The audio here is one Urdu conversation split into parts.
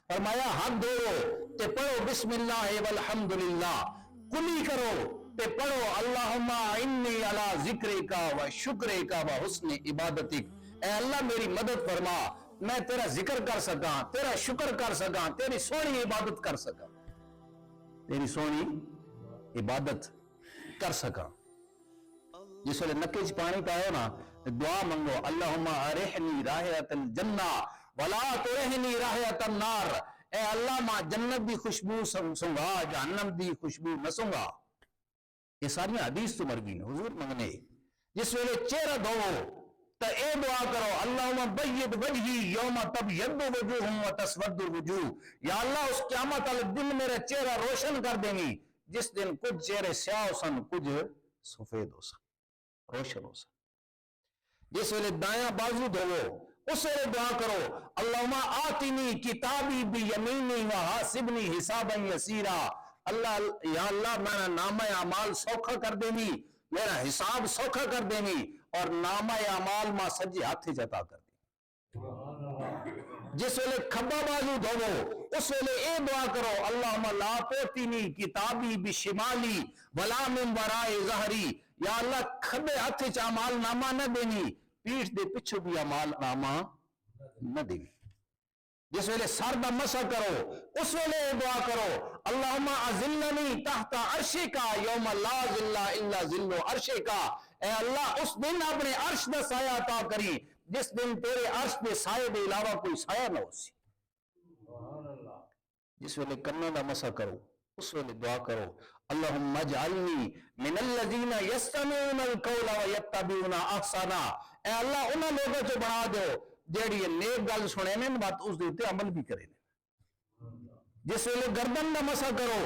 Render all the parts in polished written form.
فرمایا ہاتھ دھوؤ تے پڑھو بسم اللہ والحمدللہ، کلی کرو تے پڑھو اللہم انی علی ذکرک و شکرک و حسن عبادتک، اے اللہ میری مدد فرما، میں تیرا ذکر کر سکاں، تیرا شکر کر سکاں، تیری سونی عبادت کر سکاں، تیری سونی عبادت کر سکاں۔ جس ویلے نکے چ پانی پاؤ نا دعا منگو اللہم ارحنی رائحۃ الجنہ ولا ترحنی رائحۃ النار، اے اللہ ماں جنت دی خوشبو سنگا جہنم دی خوشبو نہ سنگا۔ یہ ساری حدیث تو مرگی نے حضور منگنے۔ جس ویلے چہرہ دھوو تو اے دعا کرو اللہم بید وجہی یوم تبید وجوہ و تسود وجوہ، یا اللہ اس قیامت والے دن میرا چہرہ روشن کر دینی جس دن کچھ چہرے سیاہ سن کچھ سفید ہو سن، روشن ہو سن۔ جس ویلے دایاں بازو دھوو اس ویلے دعا کرو اللہم آتنی کتابی بیمینی و حاسبنی حسابا یسیرا، اللہ یا اللہ میرا نامہ اعمال سوکھا کر دینی، میرا حساب سوکھا کر دینی، اور نامہ اعمال ما سجے ہاتھ عطا کر دینی۔ جس ویلے کھبا بازو دھوو اس ویلے اے دعا کرو اللہم لا توتنی کتابی بشمالی ولا من وراء ظہری، یا اللہ کھبے ہاتھ چ اعمال نامہ نہ دینی، پیٹھ دے پچھو بھی اعمال نامہ نہ دینی۔ جس ویلے سر دا مسح کرو اس ویلے دعا کرو اللہم اذلنی تحت عرشک یوم لا ذل الا ذل عرشک، اے اللہ اس دن اپنے عرش دا سایہ عطا کری جس دن تیرے عرش دے سائے دے علاوہ کوئی سایہ نہ ہو سی۔ جس ویلے کنوں دا مسح کرو اس ویلے دعا کرو اللہم اجعلنی من الذین یستمعون القول ویتبعون احسنا، اے اللہ انہاں لوگوں چ بنا دو جیڑی نیک گل سنے نے بات اس دے تے عمل بھی کرے نے۔ جس ویلے گردن دا مسح کرو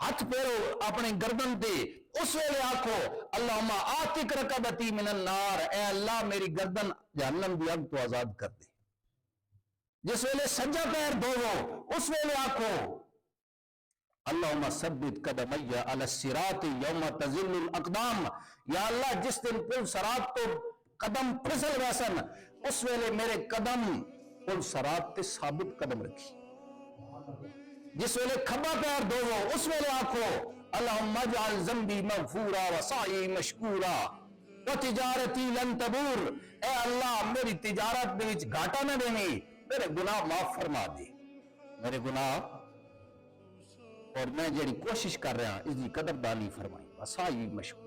ہاتھ پھیرو اپنے گردن تے اس ویلے آکھو اللہم آتک رکبتی من النار، اے اللہ میری گردن جہنم دی اگ تو آزاد کر دے۔ جس ویلے سجا پیر دھوو اس ویلے آکھو اللہم ثبت قدمی علی الصراط یوم تزل الاقدام، یا اللہ جس دن پل صراط تو قدم پھسل ویسن اس ویلے میرے قدم پل صراط تے ثابت قدم رکھی۔ جس ویلے کھبا پیر دھوو اس ویلے آکھو اللہم اجعل ذنبی مغفورا وسعی مشکورا وتجارتی لن تبور، اے اللہ میری تجارت دے وچ گھاٹا نہ دینی، میرے گناہ معاف فرما دے، میرے گناہ اور میں جڑی کوشش کر رہا اس دی قدردانی فرمائی وسعی مشکور۔